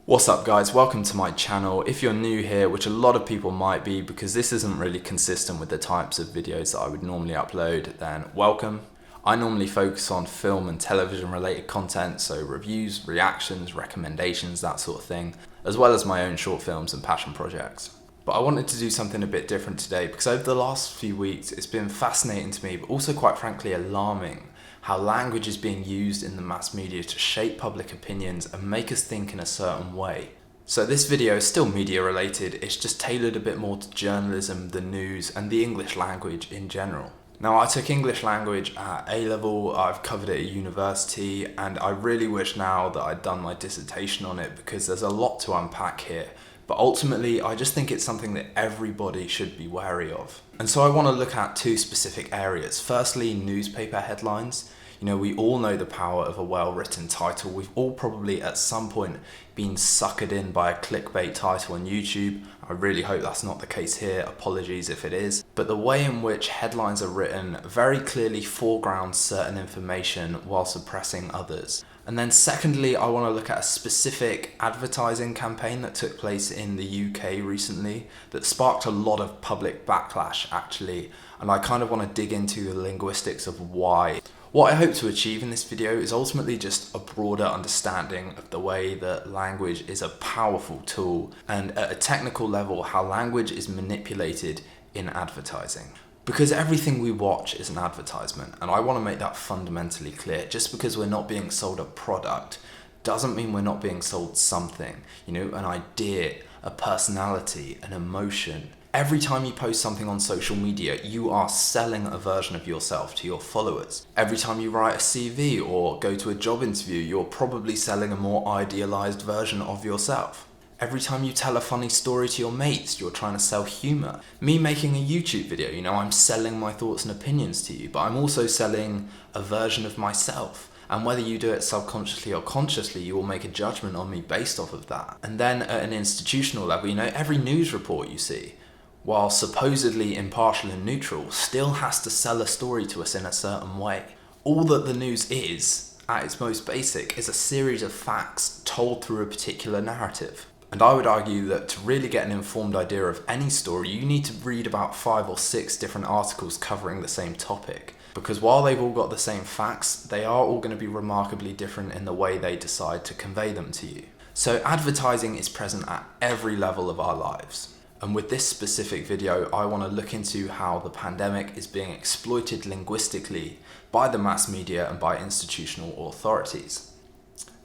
What's up guys, welcome to my channel. If you're new here, which a lot of people might be because this isn't really consistent with the types of videos that I would normally upload, then welcome. I normally focus on film and television related content, so reviews, reactions, recommendations, that sort of thing, as well as my own short films and passion projects. But I wanted to do something a bit different today because over the last few weeks it's been fascinating to me, but also quite frankly alarming, how language is being used in the mass media to shape public opinions and make us think in a certain way. So this video is still media related, it's just tailored a bit more to journalism, the news, and the English language in general. Now, I took English language at A-level, I've covered it at university, and I really wish now that I'd done my dissertation on it because there's a lot to unpack here. But ultimately, I just think it's something that everybody should be wary of. And so I want to look at two specific areas. Firstly, newspaper headlines. You know, we all know the power of a well-written title. We've all probably at some point been suckered in by a clickbait title on YouTube. I really hope that's not the case here. Apologies if it is. But the way in which headlines are written very clearly foregrounds certain information while suppressing others. And then secondly, I want to look at a specific advertising campaign that took place in the UK recently that sparked a lot of public backlash actually, and I kind of want to dig into the linguistics of why. What I hope to achieve in this video is ultimately just a broader understanding of the way that language is a powerful tool, and at a technical level how language is manipulated in advertising. Because everything we watch is an advertisement, and I want to make that fundamentally clear. Just because we're not being sold a product doesn't mean we're not being sold something, you know, an idea, a personality, an emotion. Every time you post something on social media, you are selling a version of yourself to your followers. Every time you write a CV or go to a job interview, you're probably selling a more idealized version of yourself. Every time you tell a funny story to your mates, you're trying to sell humor. Me making a YouTube video, you know, I'm selling my thoughts and opinions to you, but I'm also selling a version of myself. And whether you do it subconsciously or consciously, you will make a judgment on me based off of that. And then at an institutional level, you know, every news report you see, while supposedly impartial and neutral, still has to sell a story to us in a certain way. All that the news is, at its most basic, is a series of facts told through a particular narrative. And I would argue that to really get an informed idea of any story, you need to read about 5 or 6 different articles covering the same topic. Because while they've all got the same facts, they are all going to be remarkably different in the way they decide to convey them to you. So advertising is present at every level of our lives. And with this specific video, I want to look into how the pandemic is being exploited linguistically by the mass media and by institutional authorities.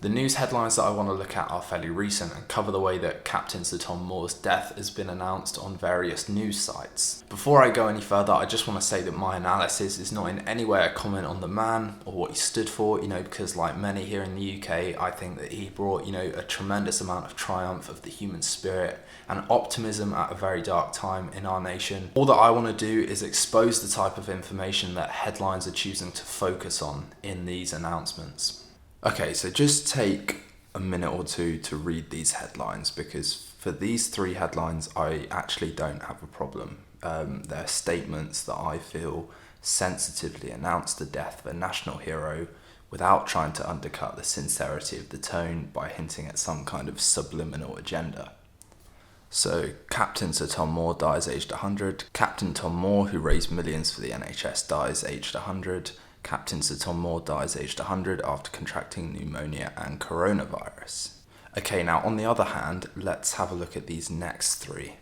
The news headlines that I want to look at are fairly recent and cover the way that Captain Sir Tom Moore's death has been announced on various news sites. Before I go any further, I just want to say that my analysis is not in any way a comment on the man or what he stood for, you know, because like many here in the UK, I think that he brought, you know, a tremendous amount of triumph of the human spirit and optimism at a very dark time in our nation. All that I want to do is expose the type of information that headlines are choosing to focus on in these announcements. Okay, so just take a minute or two to read these headlines, because for these 3 headlines, I actually don't have a problem. They're statements that I feel sensitively announce the death of a national hero without trying to undercut the sincerity of the tone by hinting at some kind of subliminal agenda. So, Captain Sir Tom Moore dies aged 100. Captain Tom Moore, who raised millions for the NHS, dies aged 100. Captain Sir Tom Moore dies aged 100 after contracting pneumonia and coronavirus. Okay, now on the other hand, let's have a look at these next 3.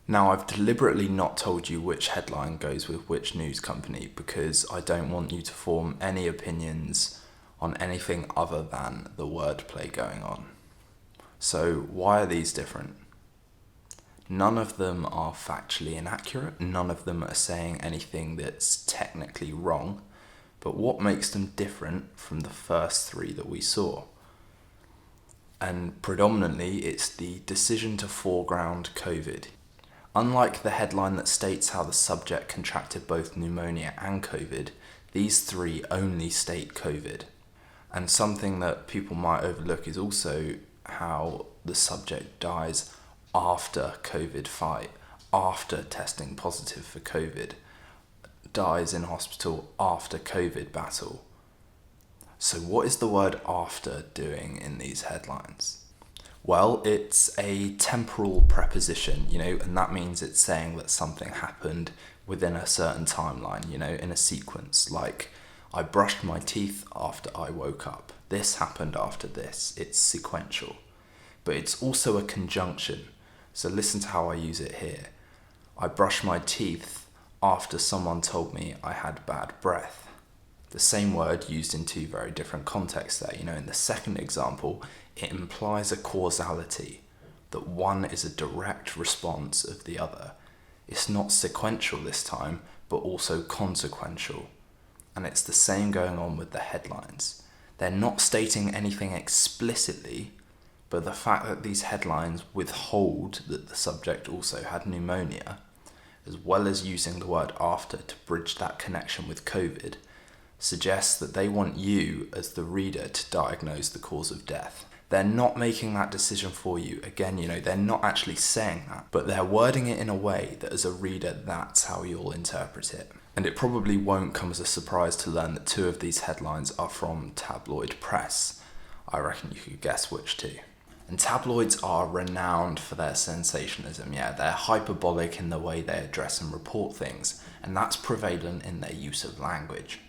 Now, I've deliberately not told you which headline goes with which news company because I don't want you to form any opinions on anything other than the wordplay going on. So, why are these different? None of them are factually inaccurate, none of them are saying anything that's technically wrong. But what makes them different from the first 3 that we saw? And predominantly, it's the decision to foreground COVID. Unlike the headline that states how the subject contracted both pneumonia and COVID, these 3 only state COVID. And something that people might overlook is also how the subject dies after COVID fight, after testing positive for COVID. Dies in hospital after COVID battle. So what is the word after doing in these headlines? Well, it's a temporal preposition, and that means it's saying that something happened within a certain timeline, in a sequence. Like, I brushed my teeth after I woke up. This happened after this. It's sequential. But it's also a conjunction. So listen to how I use it here. I brushed my teeth after someone told me I had bad breath. The same word used in two very different contexts there. In the second example, it implies a causality, that one is a direct response of the other. It's not sequential this time, but also consequential. And it's the same going on with the headlines. They're not stating anything explicitly, but the fact that these headlines withhold that the subject also had pneumonia, as well as using the word after to bridge that connection with COVID, suggests that they want you as the reader to diagnose the cause of death. They're not making that decision for you. Again, they're not actually saying that, but they're wording it in a way that as a reader, that's how you'll interpret it. And it probably won't come as a surprise to learn that two of these headlines are from tabloid press. I reckon you could guess which two. And tabloids are renowned for their sensationalism. They're hyperbolic in the way they address and report things, and that's prevalent in their use of language.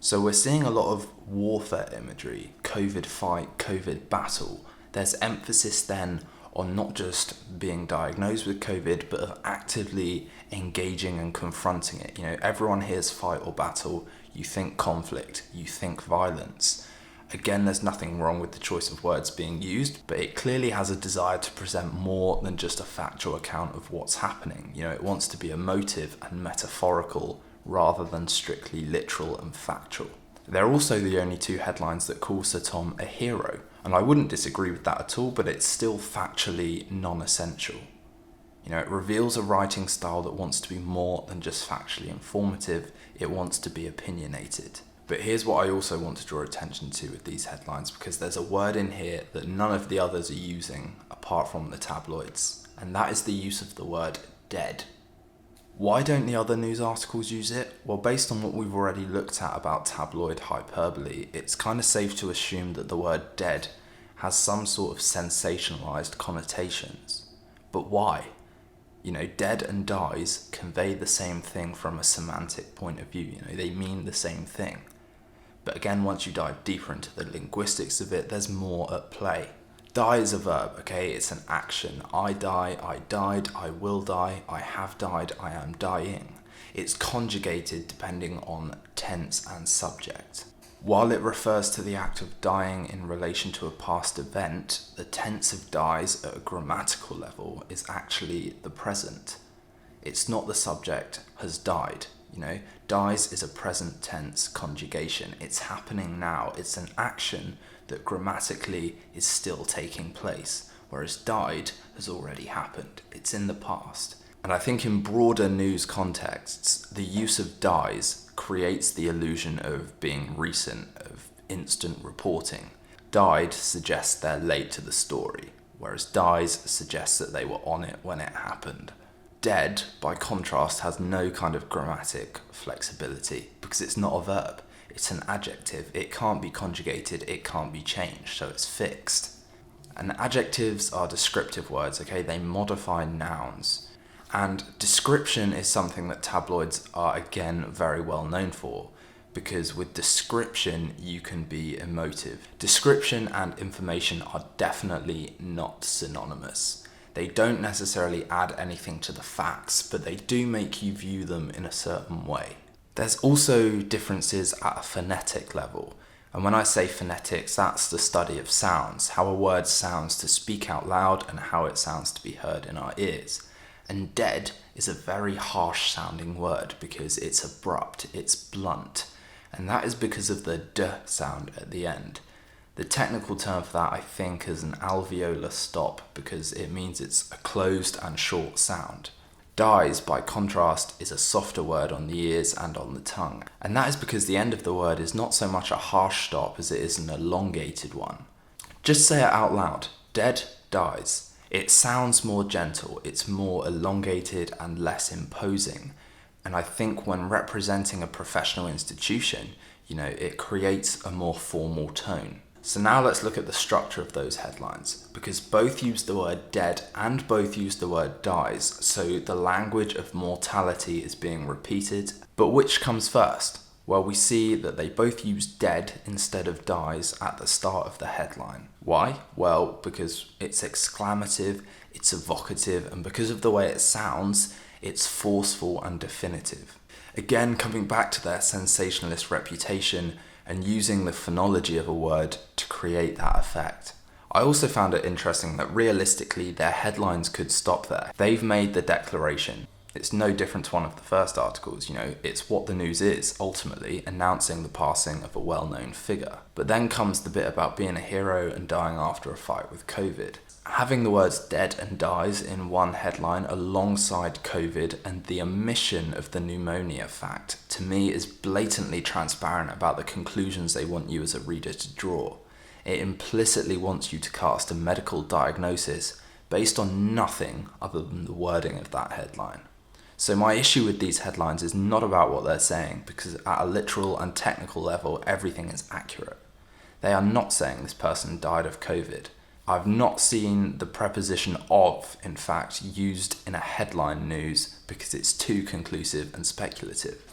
So we're seeing a lot of warfare imagery, COVID fight, COVID battle. There's emphasis then on not just being diagnosed with COVID, but of actively engaging and confronting it. Everyone hears fight or battle, you think conflict, you think violence. Again, there's nothing wrong with the choice of words being used, but it clearly has a desire to present more than just a factual account of what's happening. It wants to be emotive and metaphorical rather than strictly literal and factual. They're also the only two headlines that call Sir Tom a hero, and I wouldn't disagree with that at all, but it's still factually non-essential. It reveals a writing style that wants to be more than just factually informative, it wants to be opinionated. But here's what I also want to draw attention to with these headlines, because there's a word in here that none of the others are using apart from the tabloids, and that is the use of the word dead. Why don't the other news articles use it? Well, based on what we've already looked at about tabloid hyperbole, it's kind of safe to assume that the word dead has some sort of sensationalized connotations. But why? Dead and dies convey the same thing from a semantic point of view. They mean the same thing. But again, once you dive deeper into the linguistics of it, there's more at play. Die is a verb, okay? It's an action. I die, I died, I will die, I have died, I am dying. It's conjugated depending on tense and subject. While it refers to the act of dying in relation to a past event, the tense of dies at a grammatical level is actually the present. It's not the subject has died. Dies is a present tense conjugation. It's happening now. It's an action that grammatically is still taking place, whereas died has already happened. It's in the past. And I think in broader news contexts, the use of dies creates the illusion of being recent, of instant reporting. Died suggests they're late to the story, whereas dies suggests that they were on it when it happened. Dead, by contrast, has no kind of grammatic flexibility because it's not a verb. It's an adjective. It can't be conjugated. It can't be changed, so it's fixed. And adjectives are descriptive words, okay? They modify nouns. And description is something that tabloids are, again, very well known for, because with description, you can be emotive. Description and information are definitely not synonymous. They don't necessarily add anything to the facts, but they do make you view them in a certain way. There's also differences at a phonetic level. And when I say phonetics, that's the study of sounds, how a word sounds to speak out loud and how it sounds to be heard in our ears. And dead is a very harsh sounding word because it's abrupt, it's blunt. And that is because of the d sound at the end. The technical term for that, I think, is an alveolar stop because it means it's a closed and short sound. Dies, by contrast, is a softer word on the ears and on the tongue. And that is because the end of the word is not so much a harsh stop as it is an elongated one. Just say it out loud. Dead, dies. It sounds more gentle, it's more elongated and less imposing. And I think when representing a professional institution, it creates a more formal tone. So now let's look at the structure of those headlines, because both use the word dead and both use the word dies, so the language of mortality is being repeated. But which comes first? Well, we see that they both use dead instead of dies at the start of the headline. Why? Well, because it's exclamative, it's evocative, and because of the way it sounds, it's forceful and definitive. Again, coming back to their sensationalist reputation and using the phonology of a word to create that effect. I also found it interesting that realistically their headlines could stop there. They've made the declaration. It's no different to one of the first articles, it's what the news is, ultimately, announcing the passing of a well-known figure. But then comes the bit about being a hero and dying after a fight with COVID. Having the words dead and dies in one headline alongside COVID and the omission of the pneumonia fact, to me, is blatantly transparent about the conclusions they want you as a reader to draw. It implicitly wants you to cast a medical diagnosis based on nothing other than the wording of that headline. So my issue with these headlines is not about what they're saying, because at a literal and technical level, everything is accurate. They are not saying this person died of COVID. I've not seen the preposition of, in fact, used in a headline news because it's too conclusive and speculative.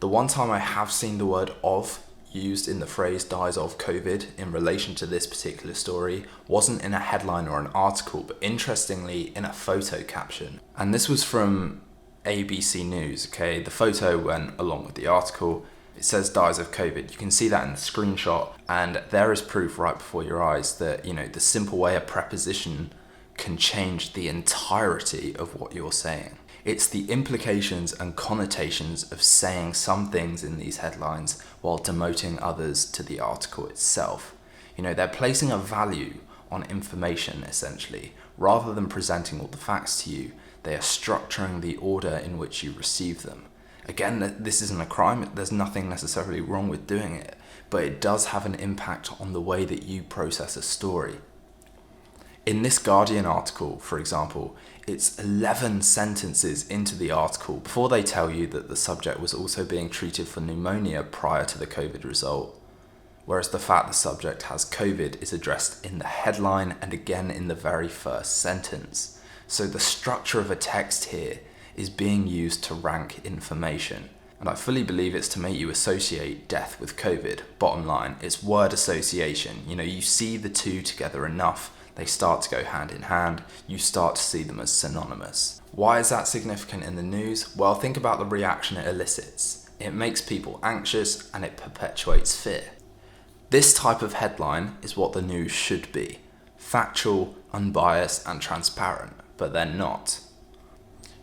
The one time I have seen the word of used in the phrase dies of COVID in relation to this particular story wasn't in a headline or an article, but interestingly in a photo caption. And this was from ABC News, okay? The photo went along with the article. It says dies of COVID. You can see that in the screenshot, and there is proof right before your eyes that, the simple way a preposition can change the entirety of what you're saying. It's the implications and connotations of saying some things in these headlines while demoting others to the article itself. They're placing a value on information, essentially. Rather than presenting all the facts to you, they are structuring the order in which you receive them. Again, this isn't a crime, there's nothing necessarily wrong with doing it, but it does have an impact on the way that you process a story. In this Guardian article, for example, it's 11 sentences into the article before they tell you that the subject was also being treated for pneumonia prior to the COVID result, whereas the fact the subject has COVID is addressed in the headline and again in the very first sentence. So the structure of a text here is being used to rank information. And I fully believe it's to make you associate death with COVID. Bottom line, it's word association. You see the two together enough, they start to go hand in hand, you start to see them as synonymous. Why is that significant in the news? Well, think about the reaction it elicits. It makes people anxious and it perpetuates fear. This type of headline is what the news should be. Factual, unbiased, and transparent, but they're not.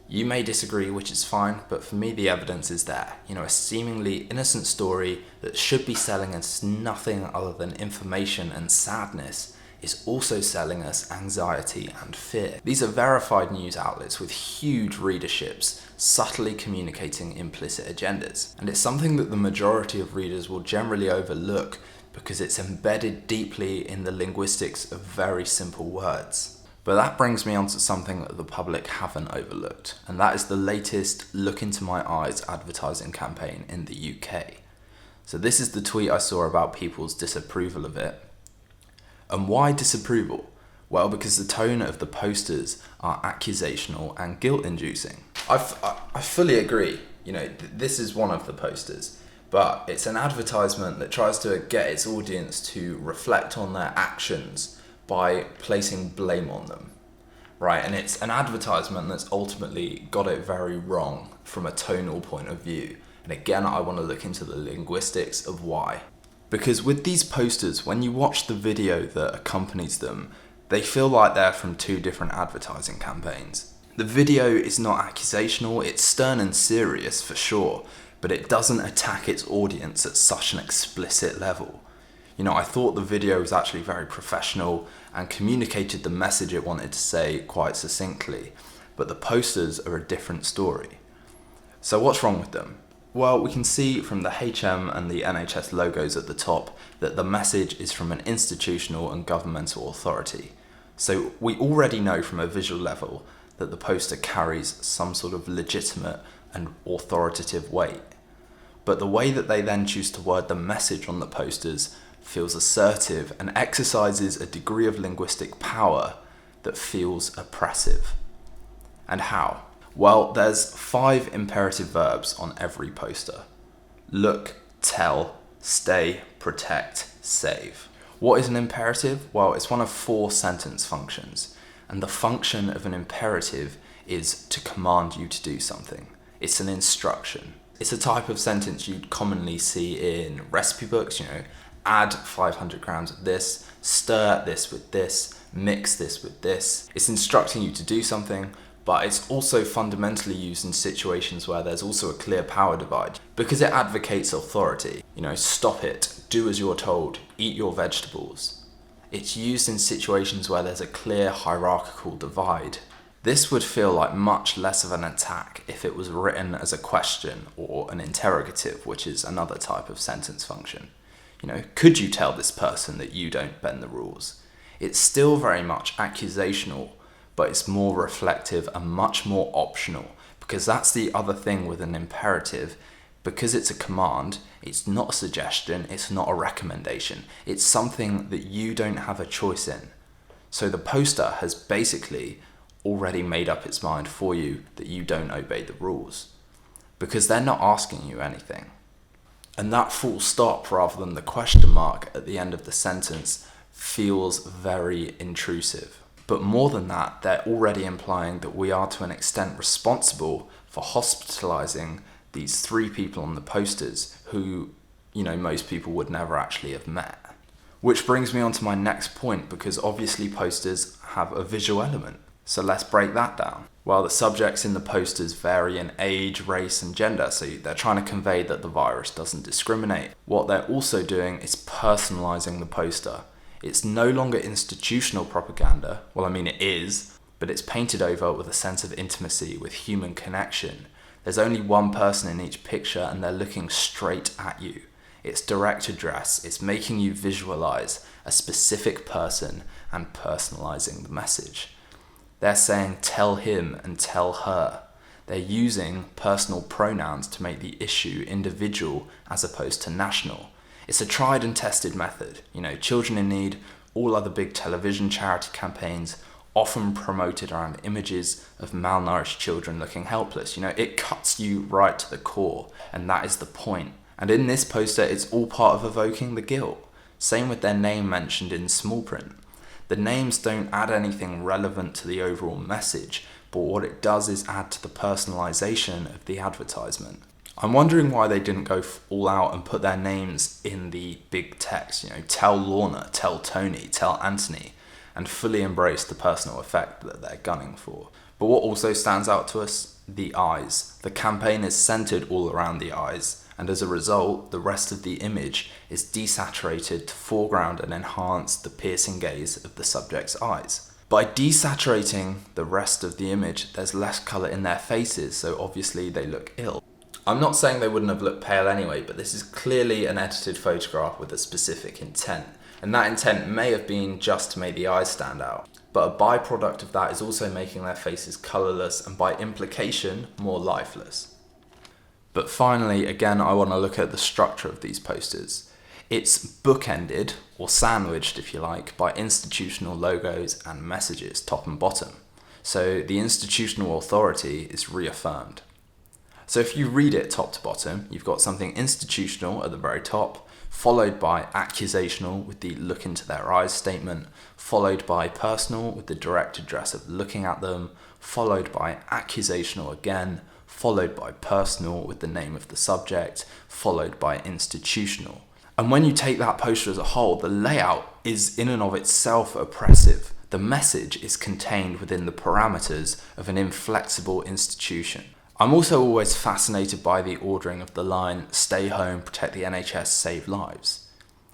You may disagree, which is fine, but for me the evidence is there. A seemingly innocent story that should be selling us nothing other than information and sadness is also selling us anxiety and fear. These are verified news outlets with huge readerships, subtly communicating implicit agendas. And it's something that the majority of readers will generally overlook because it's embedded deeply in the linguistics of very simple words. But that brings me on to something that the public haven't overlooked, and that is the latest Look Into My Eyes advertising campaign in the UK. So this is the tweet I saw about people's disapproval of it. And why disapproval? Well, because the tone of the posters are accusational and guilt-inducing. I fully agree. This is one of the posters, but it's an advertisement that tries to get its audience to reflect on their actions by placing blame on them, right? And it's an advertisement that's ultimately got it very wrong from a tonal point of view. And again, I want to look into the linguistics of why. Because with these posters, when you watch the video that accompanies them, they feel like they're from two different advertising campaigns. The video is not accusational, it's stern and serious for sure, but it doesn't attack its audience at such an explicit level. I thought the video was actually very professional and communicated the message it wanted to say quite succinctly, but the posters are a different story. So what's wrong with them? Well, we can see from the HM and the NHS logos at the top that the message is from an institutional and governmental authority. So we already know from a visual level that the poster carries some sort of legitimate and authoritative weight. But the way that they then choose to word the message on the posters feels assertive, and exercises a degree of linguistic power that feels oppressive. And how? Well, there's 5 imperative verbs on every poster. Look, tell, stay, protect, save. What is an imperative? Well, it's one of 4 sentence functions. And the function of an imperative is to command you to do something. It's an instruction. It's a type of sentence you'd commonly see in recipe books, add 500 grams of this, stir this with this, mix this with this. It's instructing you to do something, but it's also fundamentally used in situations where there's also a clear power divide because it advocates authority. Stop it, do as you're told, eat your vegetables. It's used in situations where there's a clear hierarchical divide. This would feel like much less of an attack if it was written as a question or an interrogative, which is another type of sentence function. Could you tell this person that you don't bend the rules? It's still very much accusational, but it's more reflective and much more optional, because that's the other thing with an imperative. Because it's a command, it's not a suggestion, it's not a recommendation. It's something that you don't have a choice in. So the poster has basically already made up its mind for you that you don't obey the rules, because they're not asking you anything. And that full stop rather than the question mark at the end of the sentence feels very intrusive. But more than that, they're already implying that we are to an extent responsible for hospitalizing these 3 people on the posters who, most people would never actually have met. Which brings me on to my next point, because obviously posters have a visual element. So let's break that down. Well, the subjects in the posters vary in age, race, and gender, so they're trying to convey that the virus doesn't discriminate. What they're also doing is personalizing the poster. It's no longer institutional propaganda. Well, it is, but it's painted over with a sense of intimacy, with human connection. There's only one person in each picture and they're looking straight at you. It's direct address. It's making you visualize a specific person and personalizing the message. They're saying tell him and tell her. They're using personal pronouns to make the issue individual as opposed to national. It's a tried and tested method. Children in Need, all other big television charity campaigns, often promoted around images of malnourished children looking helpless. It cuts you right to the core, and that is the point. And in this poster, it's all part of evoking the guilt. Same with their name mentioned in small print. The names don't add anything relevant to the overall message, but what it does is add to the personalization of the advertisement. I'm wondering why they didn't go all out and put their names in the big text, tell Lorna, tell Tony, tell Anthony, and fully embrace the personal effect that they're gunning for. But what also stands out to us? The eyes. The campaign is centered all around the eyes, and as a result, the rest of the image is desaturated to foreground and enhance the piercing gaze of the subject's eyes. By desaturating the rest of the image, there's less colour in their faces, so obviously they look ill. I'm not saying they wouldn't have looked pale anyway, but this is clearly an edited photograph with a specific intent. And that intent may have been just to make the eyes stand out. But a byproduct of that is also making their faces colourless and by implication, more lifeless. But finally, again, I want to look at the structure of these posters. It's bookended, or sandwiched if you like, by institutional logos and messages, top and bottom. So the institutional authority is reaffirmed. So if you read it top to bottom, you've got something institutional at the very top, followed by accusational with the look into their eyes statement, followed by personal with the direct address of looking at them, followed by accusational again, followed by personal with the name of the subject, followed by institutional. And when you take that poster as a whole, the layout is in and of itself oppressive. The message is contained within the parameters of an inflexible institution. I'm also always fascinated by the ordering of the line, stay home, protect the NHS, save lives.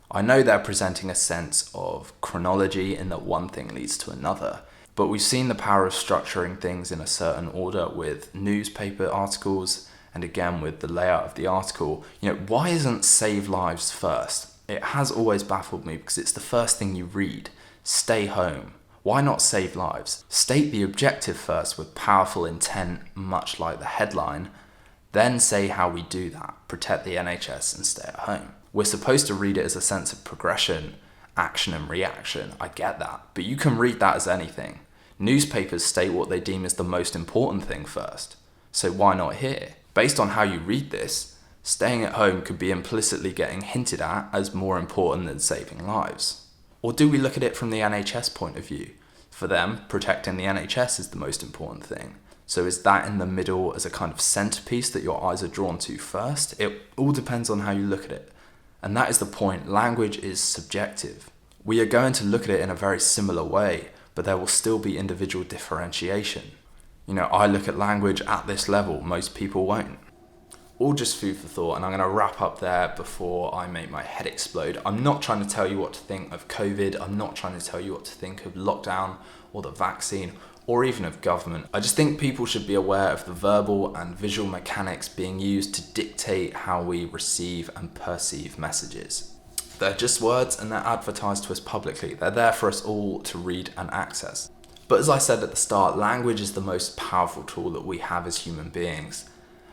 I know they're presenting a sense of chronology in that one thing leads to another, but we've seen the power of structuring things in a certain order with newspaper articles, and again with the layout of the article. Why isn't save lives first? It has always baffled me because it's the first thing you read. Stay home. Why not save lives? State the objective first with powerful intent, much like the headline, then say how we do that. Protect the NHS and stay at home. We're supposed to read it as a sense of progression, action and reaction. I get that, but you can read that as anything. Newspapers state what they deem as the most important thing first. So why not here? Based on how you read this, staying at home could be implicitly getting hinted at as more important than saving lives. Or do we look at it from the NHS point of view? For them, protecting the NHS is the most important thing. So is that in the middle as a kind of centerpiece that your eyes are drawn to first? It all depends on how you look at it. And that is the point. Language is subjective. We are going to look at it in a very similar way, but there will still be individual differentiation. I look at language at this level, most people won't. All just food for thought, and I'm going to wrap up there before I make my head explode. I'm not trying to tell you what to think of COVID. I'm not trying to tell you what to think of lockdown or the vaccine or even of government. I just think people should be aware of the verbal and visual mechanics being used to dictate how we receive and perceive messages. They're just words and they're advertised to us publicly. They're there for us all to read and access. But as I said at the start, language is the most powerful tool that we have as human beings.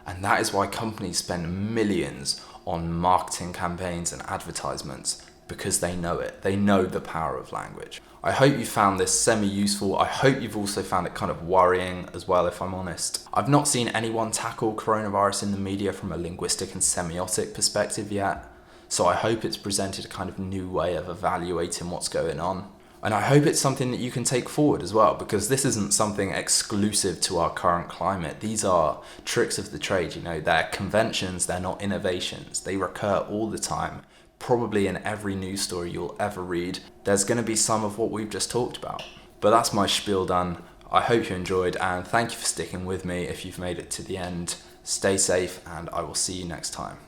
And that is why companies spend millions on marketing campaigns and advertisements, because they know it. They know the power of language. I hope you found this semi-useful. I hope you've also found it kind of worrying as well, if I'm honest. I've not seen anyone tackle coronavirus in the media from a linguistic and semiotic perspective yet. So I hope it's presented a kind of new way of evaluating what's going on. And I hope it's something that you can take forward as well, because this isn't something exclusive to our current climate. These are tricks of the trade, they're conventions, they're not innovations. They recur all the time. Probably in every news story you'll ever read, there's going to be some of what we've just talked about. But that's my spiel done. I hope you enjoyed, and thank you for sticking with me if you've made it to the end. Stay safe, and I will see you next time.